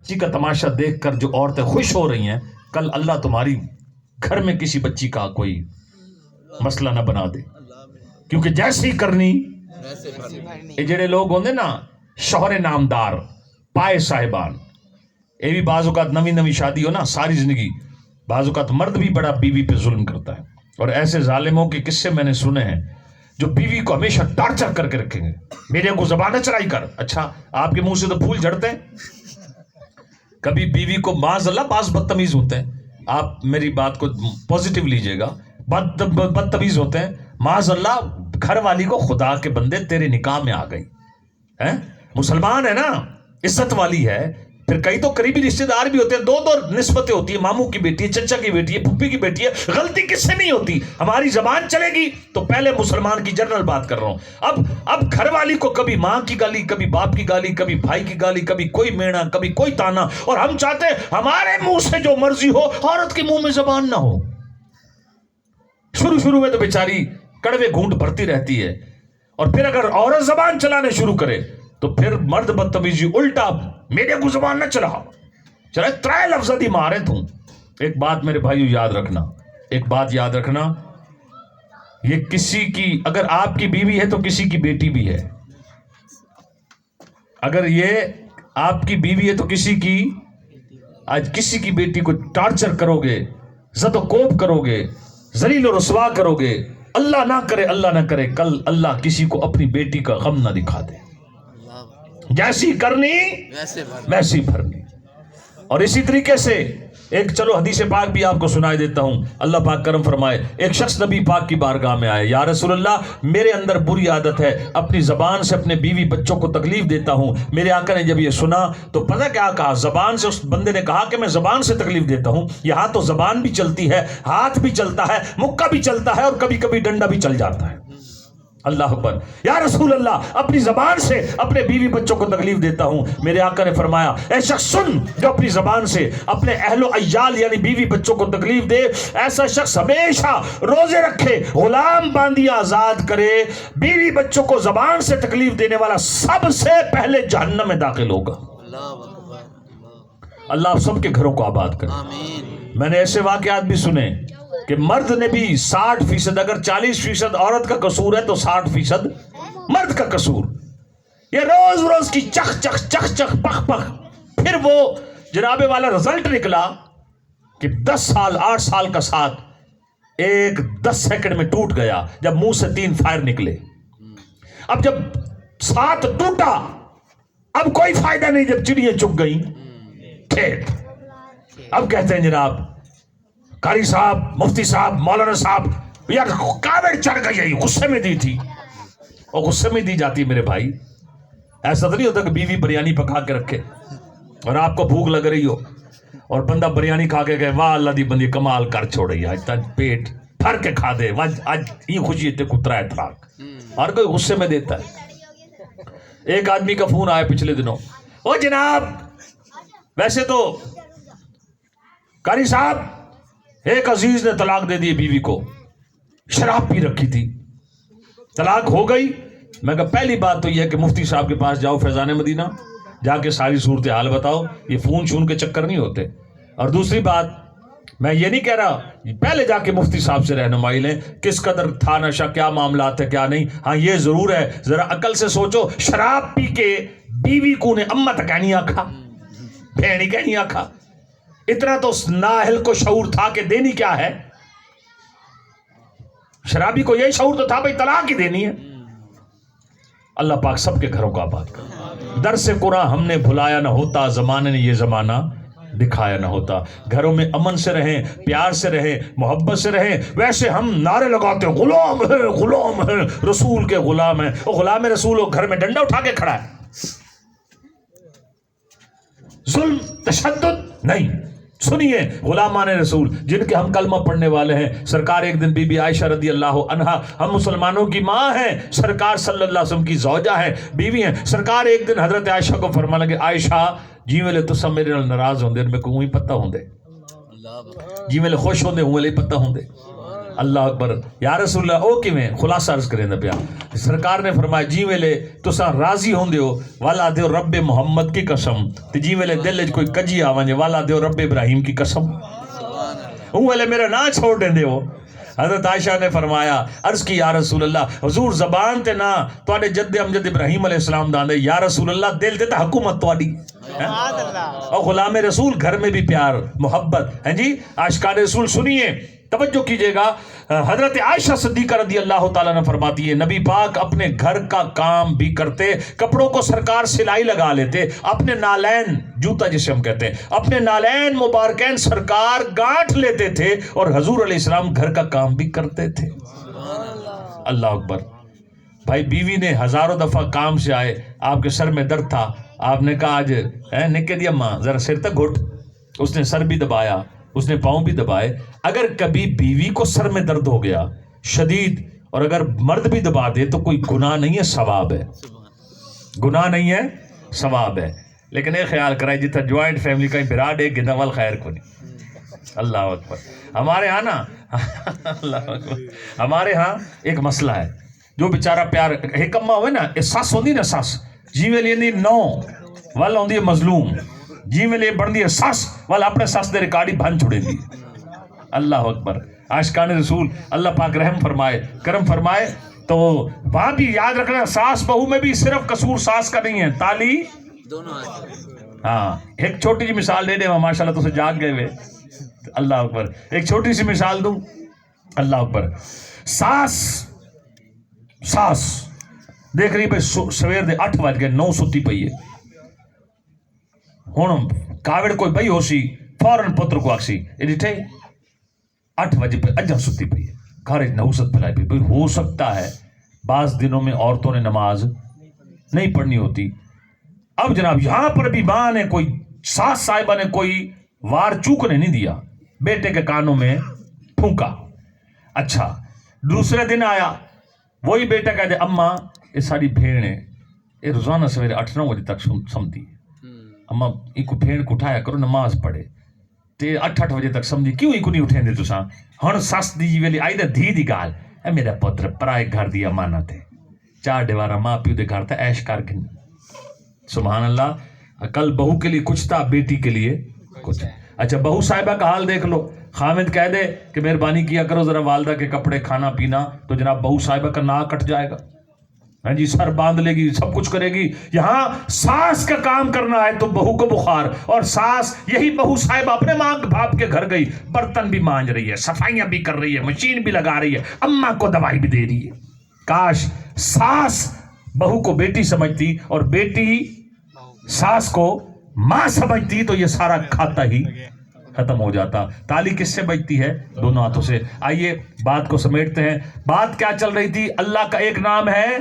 بچی کا تماشا دیکھ کر جو عورتیں خوش ہو رہی ہیں، کل اللہ تمہاری گھر میں کسی بچی کا کوئی مسئلہ نہ بنا دے، کیونکہ جیسی کرنی یہ جڑے لوگ ہوندے نا شوہر نامدار پائے صاحبان، یہ بھی بعض اوقات نوی شادی ہو نا ساری زندگی بعض اوقات مرد بھی بڑا بیوی پہ ظلم کرتا ہے، اور ایسے ظالموں کے قصے میں نے سنے ہیں جو بیوی کو ہمیشہ ٹارچر کر کے رکھیں گے، میرے کو زبان نہ چڑھائی کر، اچھا آپ کے منہ سے تو پھول جھڑتے ہیں، کبھی بیوی کو معاذ اللہ بعض بدتمیز ہوتے ہیں، آپ میری بات کو پوزیٹیو لیجئے گا، بدتمیز ہوتے ہیں، معاذ اللہ گھر والی کو خدا کے بندے تیرے نکاح میں آ گئی ہے، مسلمان ہے نا، عزت والی ہے، پھر کئی تو قریبی رشتہ دار بھی ہوتے ہیں، دو نسبتیں ہوتی ہیں، ماموں کی بیٹی ہے، چچا کی بیٹی ہے، پھوپھی کی بیٹی ہے، غلطی کس سے نہیں ہوتی، ہماری زبان چلے گی تو پہلے مسلمان کی جنرل بات کر رہا ہوں، اب گھر والی کو کبھی ماں کی گالی، کبھی باپ کی گالی، کبھی بھائی کی گالی، کبھی کوئی مینا، کبھی کوئی تانا، اور ہم چاہتے ہیں ہمارے منہ سے جو مرضی ہو، عورت کے منہ میں زبان نہ ہو۔ شروع میں تو بیچاری کڑوے گھونٹ بھرتی رہتی ہے، اور پھر اگر عورت زبان چلانے شروع کرے تو پھر مرد بدتمیزی الٹا میرے کو زبان نہ چلا ترائے لفظ دی مارے تم۔ ایک بات میرے بھائیو یاد رکھنا، ایک بات یاد رکھنا، یہ کسی کی اگر آپ کی بیوی ہے تو کسی کی بیٹی بھی ہے، اگر یہ آپ کی بیوی ہے تو کسی کی، آج کسی کی بیٹی کو ٹارچر کرو گے، زد و کوب کرو گے، ذلیل و رسوا کرو گے، اللہ نہ کرے کل اللہ کسی کو اپنی بیٹی کا غم نہ دکھا دے، جیسی کرنی ویسی بھرنی۔ اور اسی طریقے سے ایک چلو حدیث پاک بھی آپ کو سنائے دیتا ہوں، اللہ پاک کرم فرمائے، ایک شخص نبی پاک کی بارگاہ میں آئے، یا رسول اللہ میرے اندر بری عادت ہے، اپنی زبان سے اپنے بیوی بچوں کو تکلیف دیتا ہوں۔ میرے آقا نے جب یہ سنا تو پتہ کیا کہا، زبان سے، اس بندے نے کہا کہ میں زبان سے تکلیف دیتا ہوں، یہاں تو زبان بھی چلتی ہے، ہاتھ بھی چلتا ہے، مکہ بھی چلتا ہے، اور کبھی کبھی ڈنڈا بھی چل جاتا ہے۔ اللہ اکبر، یا رسول اللہ اپنی زبان سے اپنے بیوی بچوں کو تکلیف دیتا ہوں۔ میرے آقا نے فرمایا، اے شخص سن، جو اپنی زبان سے اپنے اہل و عیال یعنی بیوی بچوں کو تکلیف دے، ایسا شخص ہمیشہ روزے رکھے، غلام باندھی آزاد کرے، بیوی بچوں کو زبان سے تکلیف دینے والا سب سے پہلے جہنم میں داخل ہوگا۔ اللہ آپ سب کے گھروں کو آباد کرے۔ میں نے ایسے واقعات بھی سنے کہ مرد نے بھی 60%، اگر 40% عورت کا قصور ہے تو 60% مرد کا قصور، یہ روز کی چخ چخ پخ پخ، پھر وہ جناب والا رزلٹ نکلا کہ 10 سال 8 سال کا ساتھ ایک 10 سیکنڈ میں ٹوٹ گیا، جب منہ سے 3 فائر نکلے۔ اب جب ساتھ ٹوٹا اب کوئی فائدہ نہیں، جب چڑیاں چگ گئیں کھیت، اب کہتے ہیں جناب قاری صاحب، مفتی صاحب، مولانا صاحب، یار کاوڑ چڑھ گئی، غصے میں دی تھی، اور غصے میں دی جاتی ہے میرے بھائی۔ ایسا تو نہیں ہوتا کہ بیوی بریانی پکا کے رکھے اور آپ کو بھوک لگ رہی ہو اور بندہ بریانی کھا کے کہے واہ اللہ دی بندی کمال کر چھوڑی، آج تک پیٹ بھر کے کھا دے، آج یہ خوشی تے کترا اطلاق، ہر کوئی غصے میں دیتا ہے۔ ایک آدمی کا فون آیا پچھلے دنوں، او جناب ویسے تو قاری صاحب ایک عزیز نے طلاق دے دی بیوی کو، شراب پی رکھی تھی، طلاق ہو گئی۔ میں کہا پہلی بات تو یہ ہے کہ مفتی صاحب کے پاس جاؤ فیضان مدینہ، جا کے ساری صورتحال بتاؤ، یہ فون شون کے چکر نہیں ہوتے۔ اور دوسری بات، میں یہ نہیں کہہ رہا، پہلے جا کے مفتی صاحب سے رہنمائی لیں، کس قدر تھا نشہ، کیا معاملات ہے کیا نہیں۔ ہاں یہ ضرور ہے ذرا عقل سے سوچو، شراب پی کے بیوی کو نے اما تک نہیں آکھا، بھینی کہ نہیں آکھا، اتنا تو نااہل کو شعور تھا کہ دینی کیا ہے، شرابی کو یہی شعور تو تھا بھئی طلاق ہی دینی ہے۔ اللہ پاک سب کے گھروں کو آباد کر۔ درس قرآن ہم نے بھلایا نہ ہوتا، زمانے نے یہ زمانہ دکھایا نہ ہوتا۔ گھروں میں امن سے رہیں، پیار سے رہیں، محبت سے رہیں۔ ویسے ہم نعرے لگاتے ہیں غلام ہے غلام ہے، رسول کے غلام ہیں، وہ غلام رسول ہو گھر میں ڈنڈا اٹھا کے کھڑا ہے، ظلم تشدد نہیں۔ سنیے غلامان رسول جن کے ہم کلمہ پڑھنے والے ہیں، سرکار ایک دن بی بی عائشہ رضی اللہ عنہا، ہم مسلمانوں کی ماں ہیں، سرکار صلی اللہ علیہ وسلم کی زوجہ ہیں، بیوی ہیں۔ سرکار ایک دن حضرت عائشہ کو فرمانے لگے، عائشہ جی ویلے تو سب میرے ناراض ہوندے، میں کو وہی پتہ ہوندے، جی ویلے خوش ہوندے ہوں ویلے پتہ ہوندے، اللہ اکبر. یا رسول اللہ او کیویں خلاصہ عرض کریں پیا. سرکار نے فرمایا جی ویلے تساں راضی ہوندے ہو والا دیو رب محمد کی قسم تے جی ویلے دل وچ کوئی کجی آ ونجے والا دیو رب ابراہیم کی قسم او ویلے میرا نا چھوڑ دیندے ہو. حضرت عائشہ نے فرمایا عرض کی یا رسول اللہ حضور زبان تے نا تواڈے جد امجد ابراہیم علیہ السلام داندے یا رسول اللہ دل تے حکومت تواڈی اور غلام رسول گھر میں بھی پیار محبت ہے جی. عاشقان رسول سنیے توجہ کیجئے گا. حضرت عائشہ صدیقہ رضی اللہ تعالیٰ نے فرماتی ہے نبی پاک اپنے گھر کا کام بھی کرتے, کپڑوں کو سرکار سلائی لگا لیتے, اپنے نالین جوتا جسے ہم کہتے ہیں اپنے نالین مبارکین سرکار گانٹھ لیتے تھے اور حضور علیہ السلام گھر کا کام بھی کرتے تھے. اللہ اکبر. بھائی بیوی نے ہزاروں دفعہ کام سے آئے, آپ کے سر میں درد تھا, آپ نے کہا آج نکے دی اماں ذرا سر تک گھٹ, اس نے سر بھی دبایا, اس نے پاؤں بھی دبائے. اگر کبھی بیوی کو سر میں درد ہو گیا شدید اور اگر مرد بھی دبا دے تو کوئی گناہ نہیں ہے, ثواب ہے, گناہ نہیں ہے, ثواب ہے. لیکن ایک خیال کرائے جتنا جوائنٹ فیملی کا براڈ ایک گندہ وال خیر کو نہیں. اللہ اکبر. ہمارے ہاں نا اللہ اکبر ہمارے ہاں ایک مسئلہ ہے جو بیچارہ پیار ایک اما ہوئے نا سس ہوندی نا سس جی میں لیندی نو ول ہوندی ہے مظلوم جی میں لے بڑھتی ہے سس والا اپنے سس دے ریکارڈی بھن چھڑے دی. اللہ اکبر. عاشقان رسول اللہ پاک رحم فرمائے کرم فرمائے. تو وہاں بھی یاد رکھنا ساس بہو میں بھی صرف قصور ساس کا نہیں ہے, تالی دونوں. ہاں ایک چھوٹی سی مثال دے دیں ماشاء اللہ تو سے جاگ گئے ہوئے. اللہ اکبر. ایک چھوٹی سی مثال دوں. اللہ اکبر. ساس دیکھ رہی بھائی سویر دے 8 بج گئے 9 ستی پئی ہے. ہوں کاوڑ کوئی بئی ہو سی فوراً پتر کو آکسی یہ ڈٹھے 8 بجے پہ اجا ستی پئی ہے گھر نحوست پھیلائی پئی. بھائی ہو سکتا ہے بعض دنوں میں عورتوں نے نماز نہیں پڑھنی ہوتی. اب جناب یہاں پر بھی ماں نے کوئی ساس صاحبہ نے کوئی وار چوکنے نہیں دیا, بیٹے کے کانوں میں پھونکا. اچھا دوسرے دن آیا وہی بیٹا کہتے اماں یہ ساری بھیڑ ہے یہ روزانہ سویرے 8-9 بجے تک سمتی ہے, اماں ایک بھیڑ کو اٹھایا کرو نماز پڑھے تے 8 بجے تک سمجھی کیوں ایک نہیں اٹھیں دے تساں. ہن سس دی ویلی آئی تے دھی دی گال اے میرا پتر پرائے گھر دی امانت ہے 4 دیوارا ماں پیو دے گھر تے عیش کر کے. سبحان اللہ. کل بہو کے لیے کچھ تھا بیٹی کے لیے کچھ. اچھا بہو صاحبہ کا حال دیکھ لو, خامد کہہ دے کہ مہربانی کیا کرو ذرا والدہ کے کپڑے کھانا پینا تو جناب بہو صاحبہ کا ناک کٹ جائے گا, ہاں جی سر باندھ لے گی سب کچھ کرے گی. یہاں ساس کا کام کرنا ہے تو بہو کو بخار, اور ساس یہی بہو صاحب اپنے ماں باپ کے گھر گئی برتن بھی مانج رہی ہے صفائیاں بھی کر رہی ہے مشین بھی لگا رہی ہے اماں کو دوائی بھی دے رہی ہے. کاش ساس بہو کو بیٹی سمجھتی اور بیٹی ساس کو ماں سمجھتی تو یہ سارا کھاتا ہی ختم ہو جاتا. تالی کس سے بجتی ہے؟ دونوں ہاتھوں سے. آئیے بات کو سمیٹتے ہیں. بات کیا چل رہی تھی؟ اللہ کا ایک نام ہے